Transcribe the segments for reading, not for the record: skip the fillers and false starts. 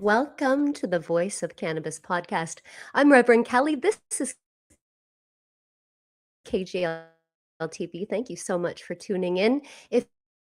Welcome to the Voice of Cannabis podcast. I'm Reverend Kelly. This is KGL TV. Thank you so much for tuning in. If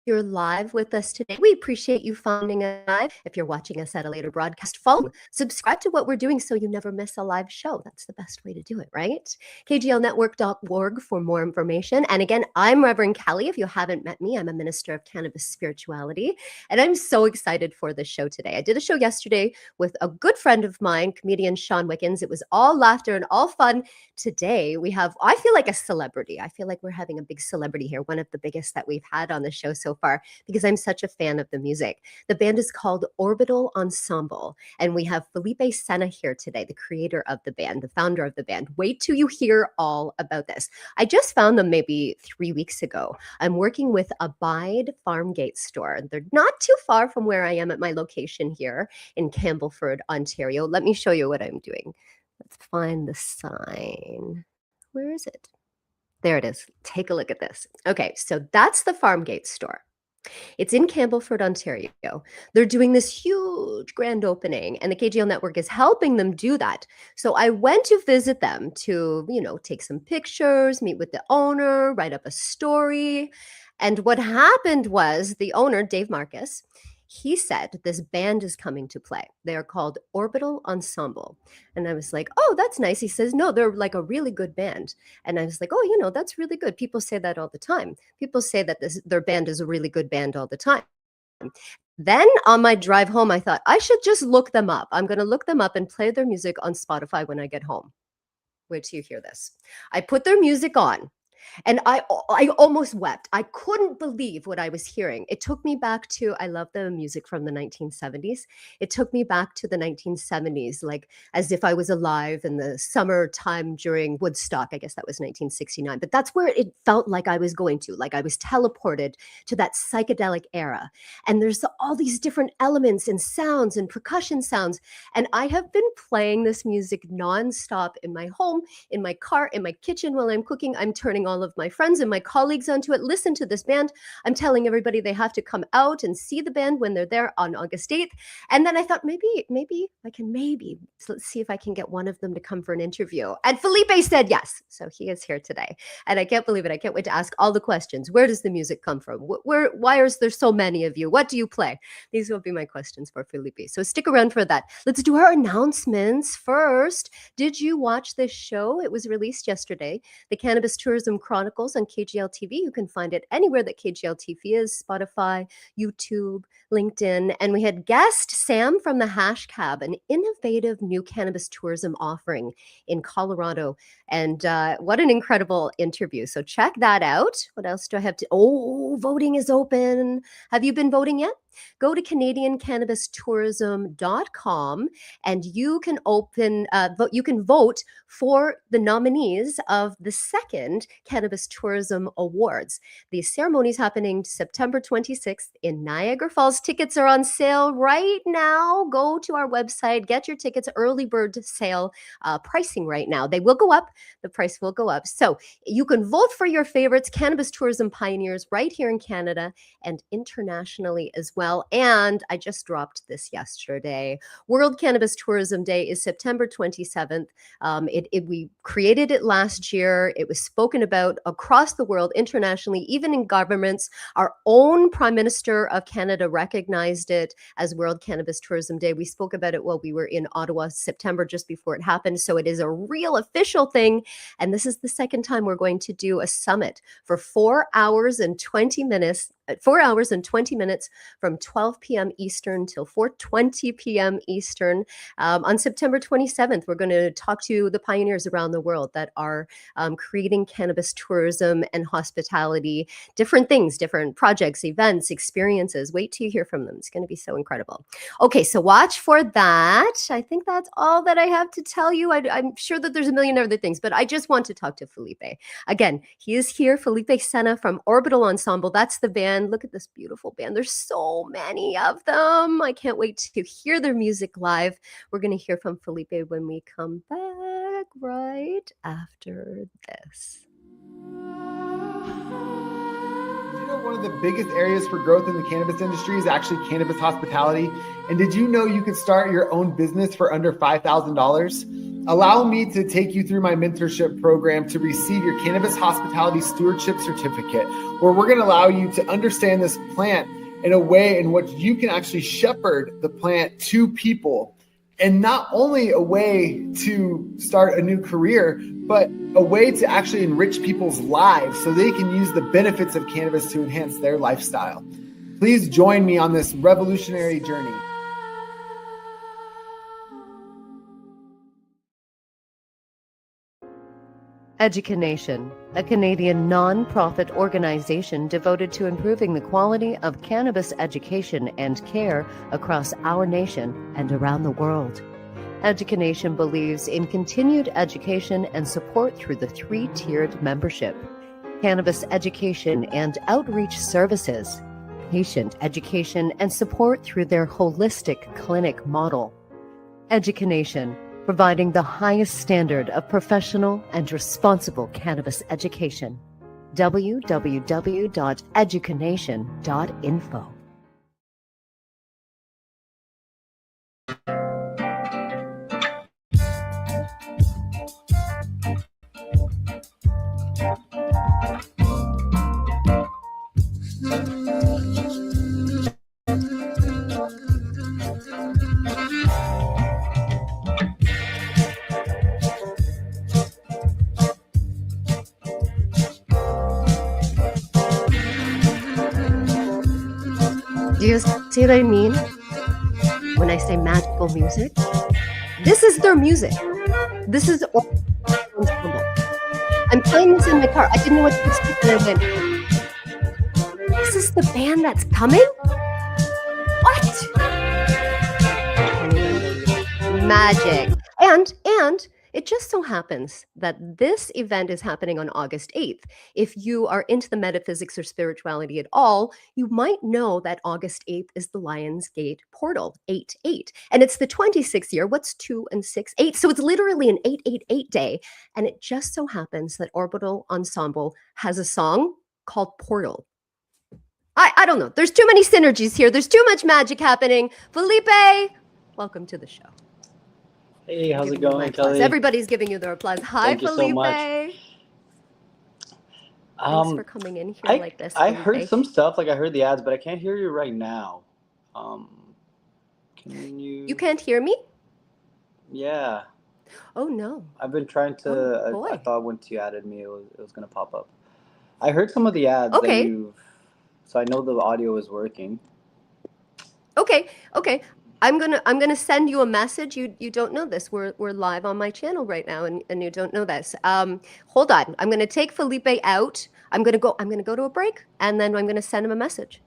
you're live with us today, we appreciate you finding us live. If you're watching us at a later broadcast, follow, subscribe to what we're doing so you never miss a live show. That's the best way to do it, right? KGLnetwork.org for more information. And again, I'm Reverend Kelly. If you haven't met me, I'm a minister of cannabis spirituality, and I'm so excited for this show today. I did a show yesterday with a good friend of mine, comedian Sean Wickens. It was all laughter and all fun. Today we have, I feel like a celebrity. I feel like we're having a big celebrity here, one of the biggest that we've had on the show so far, because I'm such a fan of the music. The band is called Orbital Ensemble, and we have Felipe Senna here today, the creator of the band, the founder of the band. Wait till you hear all about this. I just found them maybe 3 weeks ago. I'm working with Abide Farmgate store. They're not too far from where I am at my location here in Campbellford, Ontario. Let me show you what I'm doing. Let's find the sign. Where is it? There it is. Take a look at this. Okay, so that's the Farmgate store. It's in Campbellford, Ontario. They're doing this huge grand opening, and the KGL network is helping them do that. So I went to visit them to, take some pictures, meet with the owner, write up a story. And what happened was the owner, Dave Marcus, he said this band is coming to play. They are called Orbital Ensemble. And I was like, oh, that's nice. He says, no, they're like a really good band. And I was like, oh, that's really good. People say that all the time. People say that their band is a really good band all the time. Then on my drive home, I thought I should just look them up. I'm going to look them up and play their music on Spotify when I get home. Wait till you hear this. I put their music on. And I almost wept. I couldn't believe what I was hearing. It took me back to, I love the music from the 1970s. It took me back to the 1970s, like as if I was alive in the summertime during Woodstock. I guess that was 1969. But that's where it felt like I was going to, like I was teleported to that psychedelic era. And there's all these different elements and sounds and percussion sounds. And I have been playing this music nonstop in my home, in my car, in my kitchen while I'm cooking. I'm turning all of my friends and my colleagues onto it. Listen to this band. I'm telling everybody they have to come out and see the band when they're there on August 8th. And then I thought maybe I can so let's see if I can get one of them to come for an interview. And Felipe said yes. So he is here today. And I can't believe it. I can't wait to ask all the questions. Where does the music come from? Why is there so many of you? What do you play? These will be my questions for Felipe. So stick around for that. Let's do our announcements first. Did you watch this show? It was released yesterday. The Cannabis Tourism Chronicles on KGL TV. You can find it anywhere that KGL TV is, Spotify, YouTube, LinkedIn. And we had guest Sam from the Hash Cab, an innovative new cannabis tourism offering in Colorado. And what an incredible interview. So check that out. What else do I have to? Oh, voting is open. Have you been voting yet? Go to CanadianCannabisTourism.com and you can vote for the nominees of the second Cannabis Tourism Awards. The ceremony is happening September 26th in Niagara Falls. Tickets are on sale right now. Go to our website, get your tickets, early bird sale pricing right now. They will go up. The price will go up. So you can vote for your favorites, cannabis tourism pioneers right here in Canada and internationally as well. And I just dropped this yesterday. World Cannabis Tourism Day is September 27th. We created it last year. It was spoken about across the world, internationally, even in governments. Our own Prime Minister of Canada recognized it as World Cannabis Tourism Day. We spoke about it while we were in Ottawa, September, just before it happened. So it is a real official thing. And this is the second time we're going to do a summit for 4 hours and 20 minutes. 4 hours and 20 minutes from 12 p.m. Eastern till 4:20 p.m. Eastern. On September 27th, we're going to talk to the pioneers around the world that are creating cannabis tourism and hospitality, different things, different projects, events, experiences. Wait till you hear from them. It's going to be so incredible. Okay, so watch for that. I think that's all that I have to tell you. I'm sure that there's a million other things, but I just want to talk to Felipe. Again, he is here, Felipe Senna from Orbital Ensemble. That's the band. Look at this beautiful band. There's so many of them. I can't wait to hear their music live. We're going to hear from Felipe when we come back right after this. You don't one of the biggest areas for growth in the cannabis industry is actually cannabis hospitality? And did you know you could start your own business for under $5,000? Allow me to take you through my mentorship program to receive your cannabis hospitality stewardship certificate, where we're going to allow you to understand this plant in a way in which you can actually shepherd the plant to people. And not only a way to start a new career, but a way to actually enrich people's lives so they can use the benefits of cannabis to enhance their lifestyle. Please join me on this revolutionary journey. Educanation, a Canadian non-profit organization devoted to improving the quality of cannabis education and care across our nation and around the world. Educanation believes in continued education and support through the three-tiered membership: cannabis education and outreach services, patient education and support through their holistic clinic model. Educanation, providing the highest standard of professional and responsible cannabis education. www.educanation.info. Do you see what I mean when I say magical music? This is their music. This is Orbital Ensemble. I'm playing this in my car. I didn't know what to expect, and I went, this is the band that's coming? What? Magic. And it just so happens that this event is happening on August 8th. If you are into the metaphysics or spirituality at all, you might know that August 8th is the Lion's Gate portal, 8-8. And it's the 26th year. What's 2 and 6? 8. So it's literally an 888 day. And it just so happens that Orbital Ensemble has a song called Portal. I don't know. There's too many synergies here. There's too much magic happening. Felipe, welcome to the show. Hey, how's it going, Kelly? Everybody's giving you their applause. Hi, Thank you Felipe. so much. Thanks for coming in here like this. I heard some stuff, like I heard the ads, but I can't hear you right now. Can you? You can't hear me? Yeah. Oh no. I've been trying to. Oh, boy. I thought once you added me, it was gonna pop up. I heard some of the ads. Okay. That you've, so I know the audio is working. Okay. I'm gonna send you a message. You don't know this. We're live on my channel right now, and you don't know this. Hold on. I'm gonna take Felipe out. I'm gonna go to a break, and then I'm gonna send him a message.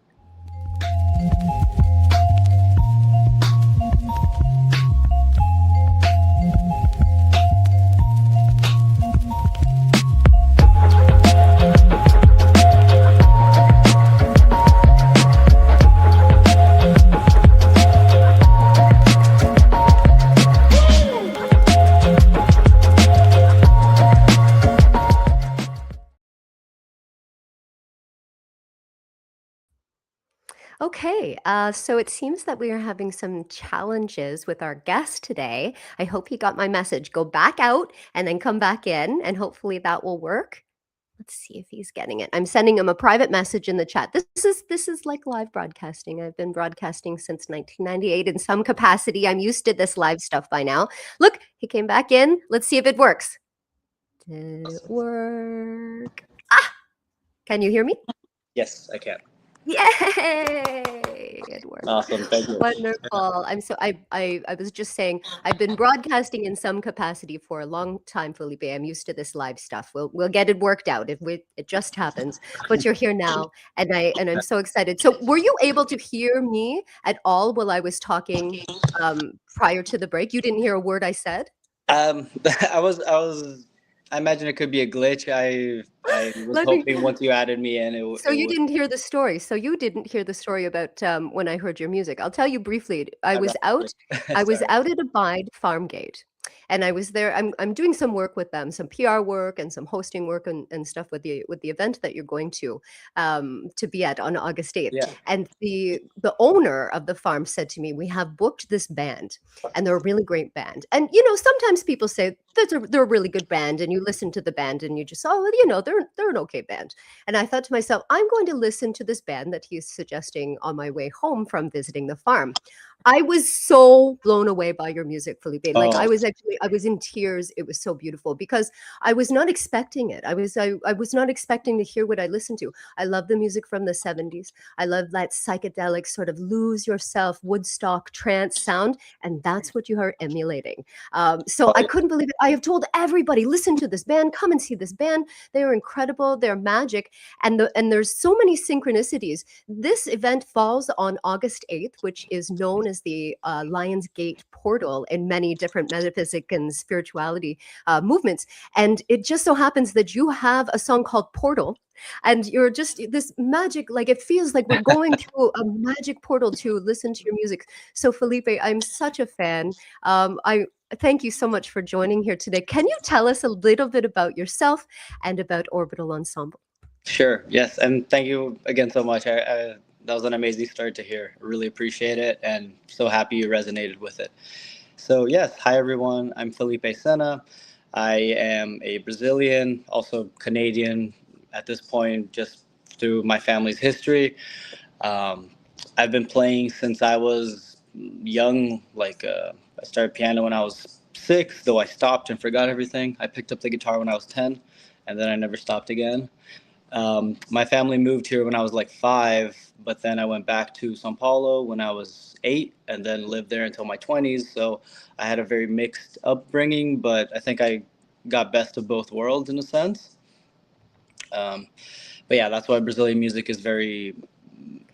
Okay, so it seems that we are having some challenges with our guest today. I hope he got my message. Go back out and then come back in, and hopefully that will work. Let's see if he's getting it. I'm sending him a private message in the chat. This is like live broadcasting. I've been broadcasting since 1998 in some capacity. I'm used to this live stuff by now. Look, he came back in. Let's see if it works. Did it work? Can you hear me? Yes, I can. Yay! It worked. Awesome, thank you. Wonderful. I was just saying, I've been broadcasting in some capacity for a long time, Felipe. I'm used to this live stuff. We'll get it worked out it just happens. But you're here now, and I'm so excited. So were you able to hear me at all while I was talking prior to the break? You didn't hear a word I said? I imagine it could be a glitch. I was hoping once you added me in, you didn't hear the story. So you didn't hear the story about when I heard your music. I'll tell you briefly. I was out at Abide Farmgate, and I was there. I'm doing some work with them, some PR work and some hosting work and stuff with the event that you're going to be at on August 8th. Yeah. And the owner of the farm said to me, "We have booked this band, and they're a really great band." And sometimes people say that they're a really good band, and you listen to the band and you just, oh, well, they're an okay band. And I thought to myself, I'm going to listen to this band that he's suggesting on my way home from visiting the farm. I was so blown away by your music, Felipe. Like Oh, I was in tears. It was so beautiful because I was not expecting it. I was not expecting to hear what I listened to. I love the music from the 70s. I love that psychedelic sort of lose yourself Woodstock trance sound, and that's what you are emulating. So I couldn't believe it. I have told everybody, listen to this band, come and see this band. They are incredible. They're magic, and there's so many synchronicities. This event falls on August 8th, which is known as the Lion's Gate portal in many different metaphysic and spirituality movements. And it just so happens that you have a song called Portal, and you're just this magic, like it feels like we're going through a magic portal to listen to your music. So Felipe, I'm such a fan. I thank you so much for joining here today. Can you tell us a little bit about yourself and about Orbital Ensemble? sure. Yes, and thank you again so much. That was an amazing start to hear. Really appreciate it, and so happy you resonated with it. So yes, hi everyone. I'm Felipe Sena. I am a Brazilian, also Canadian at this point, just through my family's history. Um, I've been playing since I was young. I started piano when I was 6, though I stopped and forgot everything. I picked up the guitar when I was 10, and then I never stopped again. My family moved here when I was like 5, but then I went back to Sao Paulo when I was 8, and then lived there until my 20s. So I had a very mixed upbringing, but I think I got best of both worlds in a sense. Um, but yeah, that's why Brazilian music is very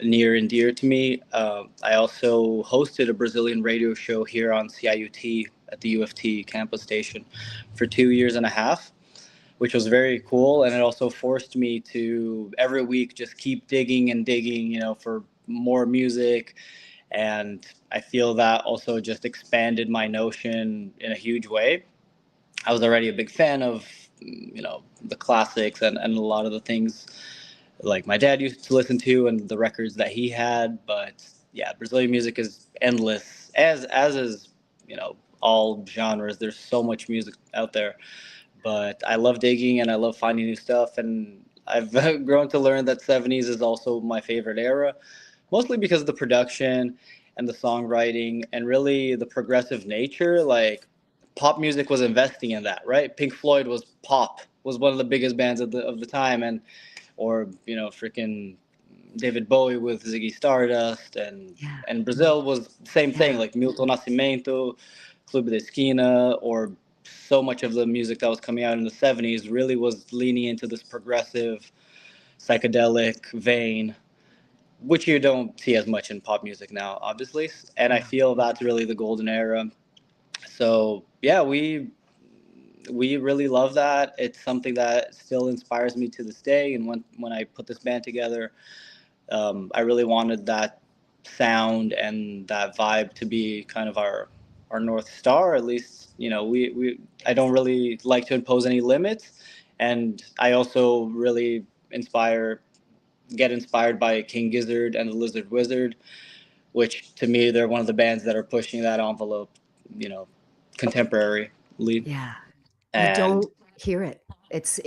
near and dear to me. I also hosted a Brazilian radio show here on CIUT at the UFT campus station for 2 years and a half, which was very cool. And it also forced me to every week just keep digging and digging, for more music. And I feel that also just expanded my notion in a huge way. I was already a big fan of, the classics and a lot of the things like my dad used to listen to and the records that he had. But yeah, Brazilian music is endless, as is, all genres. There's so much music out there. But I love digging and I love finding new stuff. And I've grown to learn that 70s is also my favorite era, mostly because of the production and the songwriting and really the progressive nature. Like pop music was investing in that, right? Pink Floyd was one of the biggest bands of the time, and or freaking David Bowie with Ziggy Stardust, Yeah, and Brazil was the same thing, yeah. like Milton Nascimento, Clube da Esquina, or so much of the music that was coming out in the 70s really was leaning into this progressive psychedelic vein, which you don't see as much in pop music now, obviously. And I No. feel that's really the golden era. So yeah, we really love that. It's something that still inspires me to this day. And when I put this band together, I really wanted that sound and that vibe to be kind of our North Star. At least, we I don't really like to impose any limits, and I also really get inspired by King Gizzard and the Lizard Wizard, which to me they're one of the bands that are pushing that envelope, you know, contemporarily. Yeah. You And don't hear it. It's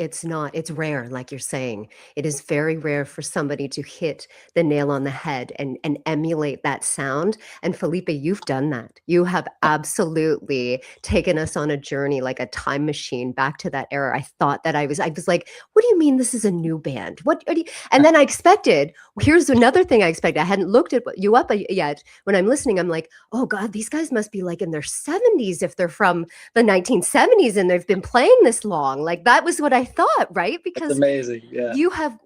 rare, like you're saying. It is very rare for somebody to hit the nail on the head and emulate that sound. And Felipe, you've done that. You have absolutely taken us on a journey like a time machine back to that era. I thought that I was like, what do you mean this is a new band? What are you? And then I expected, here's another thing I expected. I hadn't looked at you up yet. When I'm listening, I'm like, oh God, these guys must be like in their 70s if they're from the 1970s and they've been playing this long. Like that was what I thought, right? that's Because amazing. Yeah. you have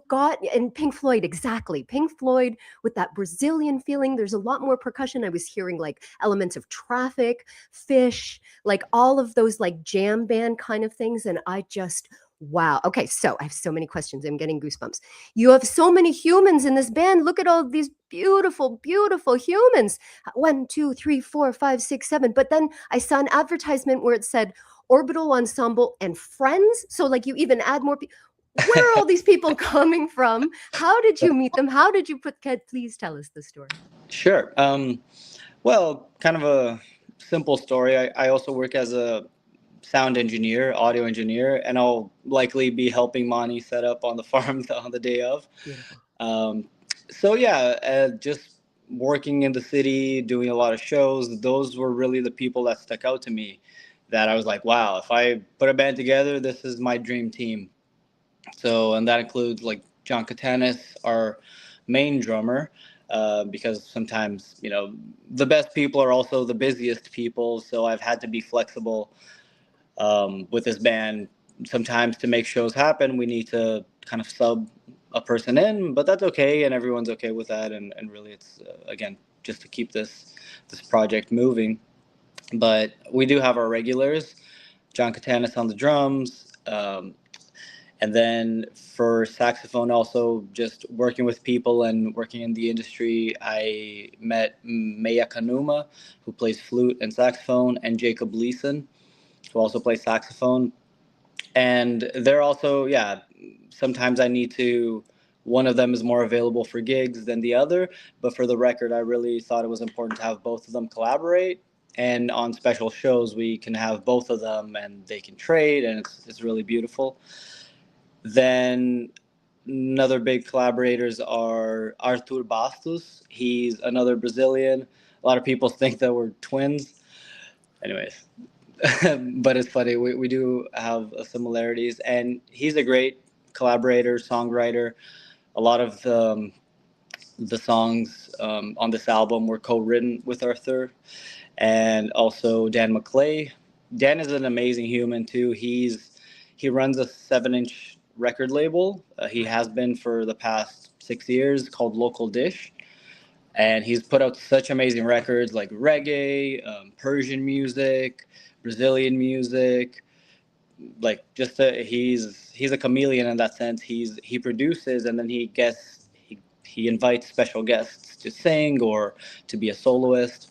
got, and Pink Floyd, exactly. Pink Floyd with that Brazilian feeling. There's a lot more percussion. I was hearing like elements of Traffic, Fish, like all of those like jam band kind of things. And I just Wow. Okay, so I have so many questions. I'm getting goosebumps. You have so many humans in this band. Look at all these beautiful, beautiful humans. 1, 2, 3, 4, 5, 6, 7. But then I saw an advertisement where it said Orbital Ensemble and Friends. So, like, you even add more people. Where are all these people coming from? How did you meet them? How did you please tell us the story. Sure. Well, kind of a simple story. I also work as a sound engineer, audio engineer, and I'll likely be helping Monty set up on the farm on the day of. Beautiful. So yeah, just working in the city, doing a lot of shows. Those were really the people that stuck out to me. That I was like, wow, if I put a band together, this is my dream team. So, and that includes like John Katanis, our main drummer, because sometimes, the best people are also the busiest people. So I've had to be flexible with this band. Sometimes to make shows happen, we need to kind of sub a person in, but that's okay. And everyone's okay with that. And really it's, again, just to keep this project moving. But we do have our regulars, John Katanis on the drums, and then for saxophone, also just working with people and working in the industry, I met Maya Kanuma, who plays flute and saxophone, and Jacob Leeson, who also plays saxophone. And they're also, yeah, sometimes I need to, one of them is more available for gigs than the other. But for the record, I really thought it was important to have both of them collaborate. And on special shows, we can have both of them and they can trade, and it's really beautiful. Then another big collaborators are Arthur Bastos. He's another Brazilian. A lot of people think that we're twins. Anyways, but it's funny. We do have similarities, and he's a great collaborator, songwriter. A lot of the songs on this album were co-written with Arthur, and also Dan McClay. Dan is an amazing human too. He runs a 7-inch record label. He has been for the past 6 years, called Local Dish, and he's put out such amazing records like reggae, Persian music, Brazilian music. Like just he's a chameleon in that sense. He produces and then he invites special guests to sing or to be a soloist.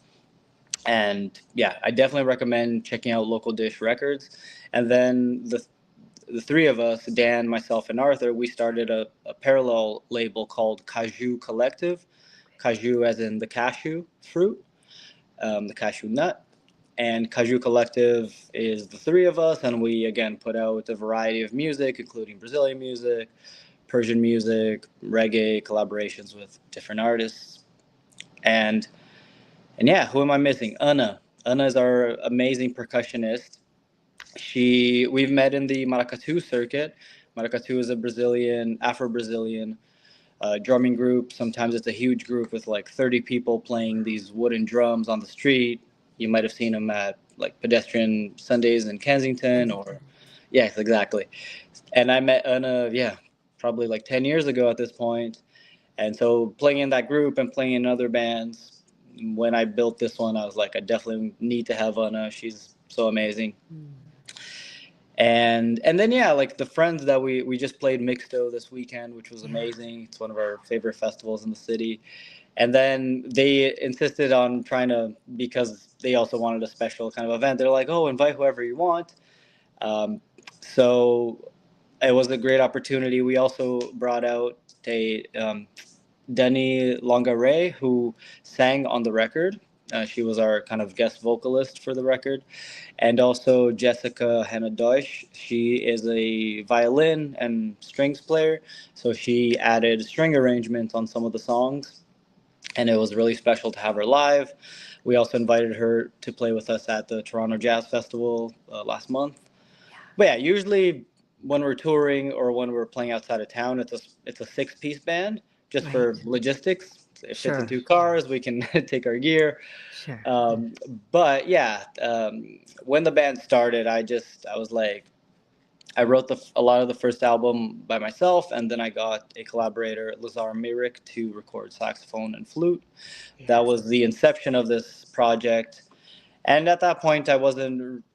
And yeah, I definitely recommend checking out Local Dish Records. And then the three of us, Dan, myself, and Arthur, we started a parallel label called Kaju Collective. Kaju as in the cashew fruit, the cashew nut. And Kaju Collective is the three of us, and we again put out a variety of music, including Brazilian music, Persian music, reggae, collaborations with different artists. And yeah, who am I missing? Ana. Ana is our amazing percussionist. We've met in the maracatu circuit. Maracatu is a Brazilian, Afro-Brazilian drumming group. Sometimes it's a huge group with like 30 people playing these wooden drums on the street. You might have seen them at like pedestrian Sundays in Kensington, or yes, exactly. And I met Ana, yeah, probably like 10 years ago at this point. And so playing in that group and playing in other bands, when I built this one, I was like, I definitely need to have Ana. She's so amazing. And then yeah, like the friends that we just played Mixto this weekend, which was amazing. It's one of our favorite festivals in the city. And then they insisted on trying to, because they also wanted a special kind of event. They're like, oh, invite whoever you want. So it was a great opportunity. We also brought out a Denny Longaray, who sang on the record. She was our kind of guest vocalist for the record. And also Jessica Hanadosh. She is a violin and strings player. So she added string arrangements on some of the songs. And it was really special to have her live. We also invited her to play with us at the Toronto Jazz Festival last month. But yeah, usually when we're touring or when we're playing outside of town, it's a 6-piece band just for logistics. It fits in 2 cars. We can take our gear. Sure. But yeah, when the band started, I was like, I wrote a lot of the first album by myself, and then I got a collaborator, Lazar Mirik, to record saxophone and flute. Yes. That was the inception of this project. And at that point, I wasn't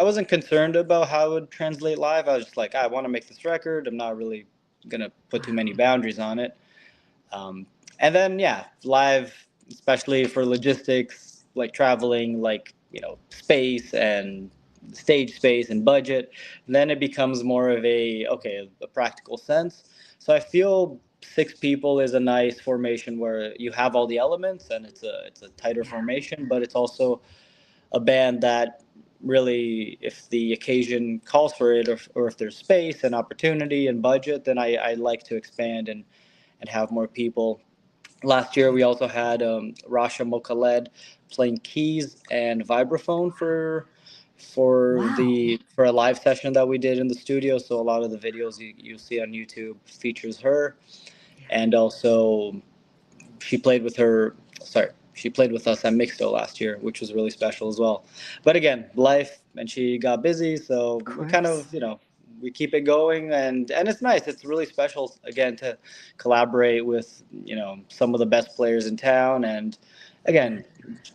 wasn't concerned about how it would translate live. I was just like, I want to make this record. I'm not really gonna put too many boundaries on it. Um, and then yeah, live, especially for logistics, like traveling, like space and stage space and budget, then it becomes more of a practical sense. So I feel 6 people is a nice formation where you have all the elements and it's a tighter Yeah. formation, but it's also a band that really, if the occasion calls for it, or if there's space and opportunity and budget, then I like to expand and have more people. Last year we also had Rasha Mokaled playing keys and vibraphone Wow. for a live session that we did in the studio. So a lot of the videos you see on YouTube features her, Yeah. and also she played with her sorry she played with us at Mixto last year, which was really special as well. But again, life, and she got busy, so Of we kind course. of we keep it going, and it's nice. It's really special again to collaborate with some of the best players in town. And again,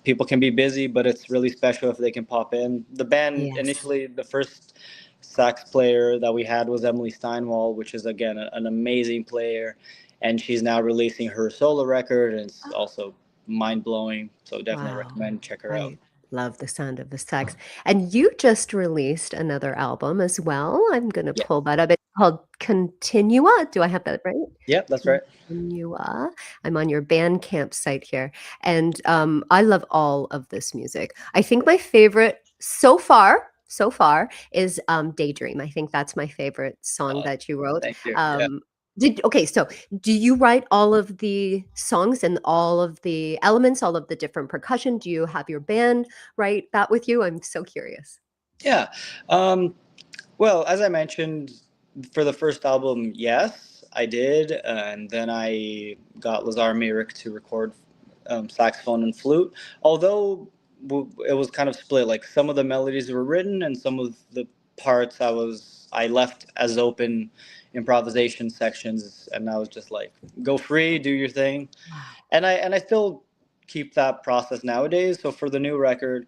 people can be busy, but it's really special if they can pop in. The band Yes. initially, the first sax player that we had was Emily Steinwall, which is again an amazing player, and she's now releasing her solo record, and it's Oh, also mind blowing. So definitely wow. recommend check her out. I love the sound of the sax. And you just released another album as well. I'm going to Yeah, pull that up. It's called Continua. Do I have that right? yeah, that's right. Continua. I'm on your Bandcamp site here. And I love all of this music. I think my favorite so far is Daydream. I think that's my favorite song Uh, that you wrote. Thank you. Yeah. Um, okay, so do you write all of the songs and all of the elements, all of the different percussion? Do you have your band write that with you? I'm so curious. Yeah. Um, well, as I mentioned, for the first album, yes, I did, and then I got Lazar Mirik to record saxophone and flute. Although it was kind of split. Like some of the melodies were written, and some of the parts I left as open improvisation sections, and I was just like, go free, do your thing. Wow. And I still keep that process nowadays. So for the new record,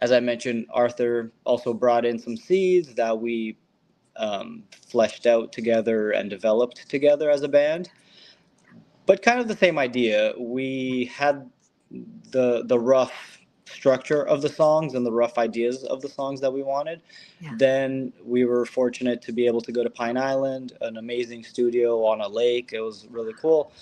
as I mentioned, Arthur also brought in some seeds that we fleshed out together and developed together as a band. But kind of the same idea. We had the rough structure of the songs and the rough ideas of the songs that we wanted. Yeah. Then we were fortunate to be able to go to Pine Island, an amazing studio on a lake. It was really cool.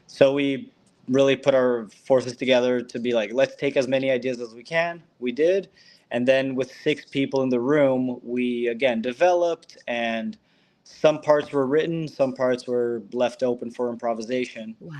So we really put our forces together to be like, let's take as many ideas as we can. We did. And then with 6 people in the room, we again developed, and some parts were written, some parts were left open for improvisation. Wow.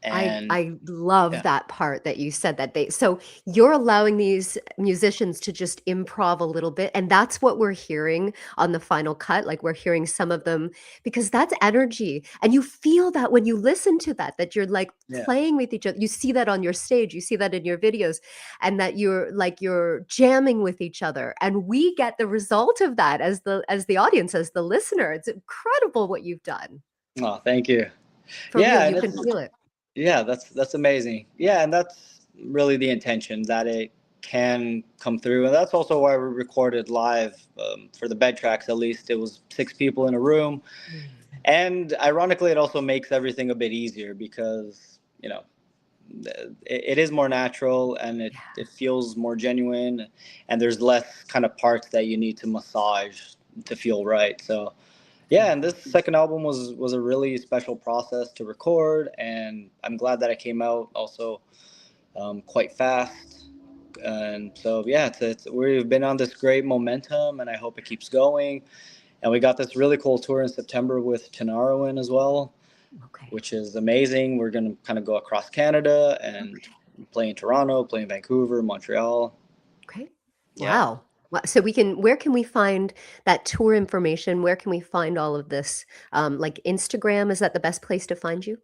I And I love yeah, that part that you said that they so you're allowing these musicians to just improv a little bit, and that's what we're hearing on the final cut, like, we're hearing some of them because that's energy, and you feel that when you listen to that, that you're, like, yeah, playing with each other. You see that on your stage, you see that in your videos, and that you're jamming with each other, and we get the result of that as the audience, as the listener. It's incredible what you've done. oh, thank you. For real, Yeah, you and can it's feel it. yeah, that's amazing. Yeah, and that's really the intention, that it can come through, and that's also why we recorded live. For the bed tracks, at least, it was 6 people in a room. Mm, And ironically, it also makes everything a bit easier because, it is more natural, and yeah. it feels more genuine, and there's less kind of parts that you need to massage to feel right. So, yeah, and Mhm. this second album was a really special process to record, and I'm glad that it came out also quite fast. And so, yeah, we've been on this great momentum, and I hope it keeps going. And we got this really cool tour in September with Tenaroin as well, Okay. which is amazing. We're going to kind of go across Canada and Okay. play in Toronto, play in Vancouver, Montreal. Okay. Yeah. Wow. So where can we find that tour information? Where can we find all of this? Like Instagram, is that the best place to find you?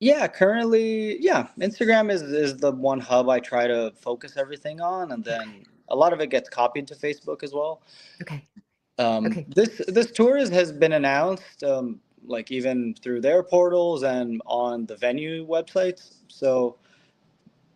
Yeah, currently, yeah, Instagram is the one hub I try to focus everything on, and Okay. then a lot of it gets copied to Facebook as well. Okay. Okay. This tour has been announced, like even through their portals and on the venue websites. So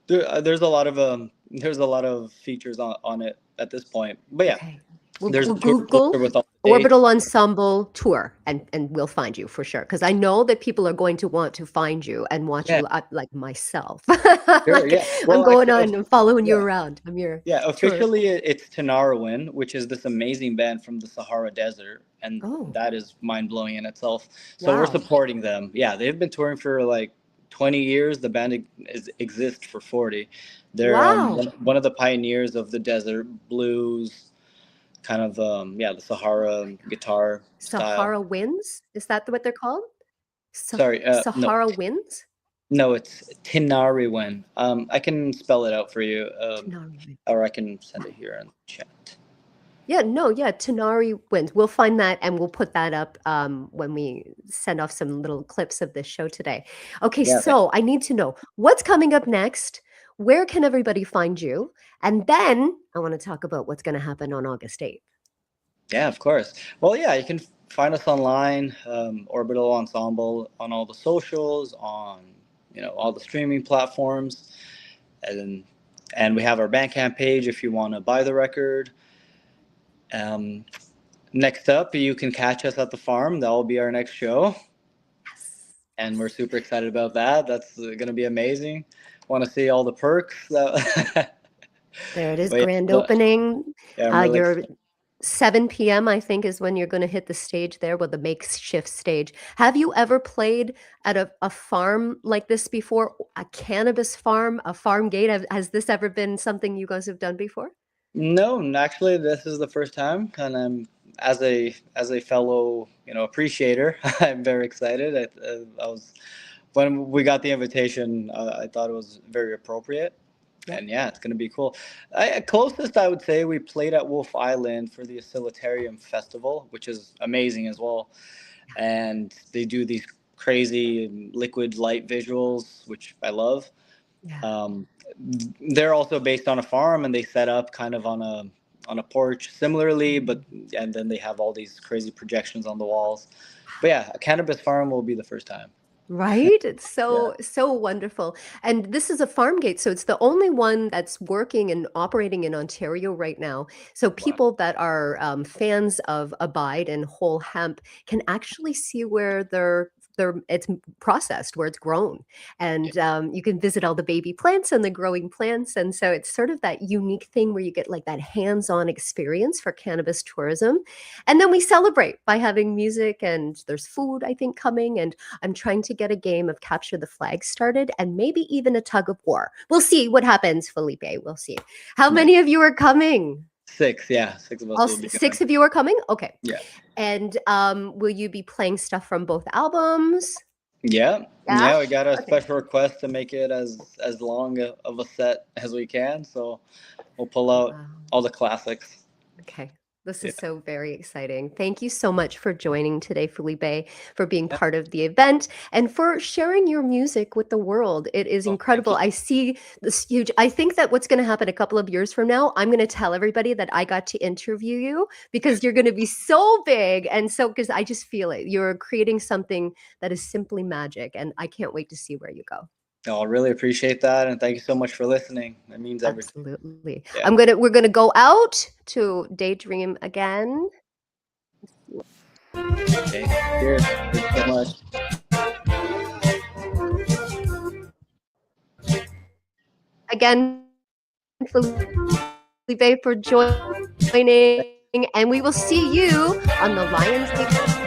there's a lot of features on it at this point. But yeah, Okay. We'll there's a tour Google closer with all the dates. Orbital Ensemble tour, and we'll find you for sure. Because I know that people are going to want to find you and watch Yeah, you, like myself. sure, Like, yeah. I'm Well, going actually, on and following you yeah. around. I'm your Yeah, tour. officially it's Tanarwin, which is this amazing band from the Sahara Desert, and Oh, that is mind blowing in itself. So we're wow. supporting them. Yeah, they've been touring for like 20 years. The band exists for 40. They're Wow. one of the pioneers of the desert blues, kind of yeah, the Sahara guitar style. Sahara Winds? Is that what they're called? Sorry, no, Sahara Winds? no, it's Tinariwen. I can spell it out for you, Tenari Winds. or I can send it here in the chat. Yeah, no, yeah, Tenari Winds. We'll find that and we'll put that up when we send off some little clips of this show today. Okay, Yeah, so I need to know what's coming up next. Where can everybody find you? And then I want to talk about what's going to happen on August 8th. yeah, of course. Well, yeah, you can find us online, Orbital Ensemble, on all the socials, on all the streaming platforms, and we have our Bandcamp page if you want to buy the record. Um, Next up, you can catch us at the farm. That will be our next show, and we're super excited about that. That's going to be amazing. Want to see all the perks. There it is, But grand yeah, opening. yeah, I'm really Your excited. 7 p.m., I think, is when you're going to hit the stage there, with the makeshift stage. Have you ever played at a farm like this before? A cannabis farm, a farm gate? Has this ever been something you guys have done before? No, actually, this is the first time, and I'm as a fellow appreciator. I'm very excited. I was when we got the invitation. I thought it was very appropriate, Yep. and yeah, it's gonna be cool. Closest, I would say, we played at Wolf Island for the Oscillotarium Festival, which is amazing as well. And they do these crazy liquid light visuals, which I love. Yeah. Um, they're also based on a farm, and they set up kind of on a porch similarly, but and then they have all these crazy projections on the walls. But yeah, a cannabis farm will be the first time. Right? It's Yeah. so wonderful. And this is a farm gate, so it's the only one that's working and operating in Ontario right now. So Wow. people that are fans of Abide and whole hemp can actually see where it's processed, where it's grown. Yeah. And you can visit all the baby plants and the growing plants. And so it's sort of that unique thing where you get like that hands-on experience for cannabis tourism. And then we celebrate by having music, and there's food, I think, coming. And I'm trying to get a game of capture the flag started, and maybe even a tug of war. We'll see what happens, Felipe. We'll see. How Nice. many of you are coming? 6, yeah, 6 of us All will be 6 going. of you are coming? Okay. Yeah. And will you be playing stuff from both albums? Yeah. Yeah? Yeah, we got a Okay. special request to make it as long of a set as we can, so we'll pull out Wow. all the classics. Okay. This Yeah. is so very exciting. Thank you so much for joining today, Felipe, for being part of the event and for sharing your music with the world. It is Oh, thank incredible. you. I see this huge. I think that what's going to happen a couple of years from now, I'm going to tell everybody that I got to interview you, because you're going to be so big. And so, because I just feel it, you're creating something that is simply magic. And I can't wait to see where you go. Oh, I really appreciate that, and thank you so much for listening. It means everything. Absolutely. Yeah. We're gonna go out to Daydream again. Okay. Cheers. Thank you so much. Again, Felipe, for joining, and we will see you on the Lionsgate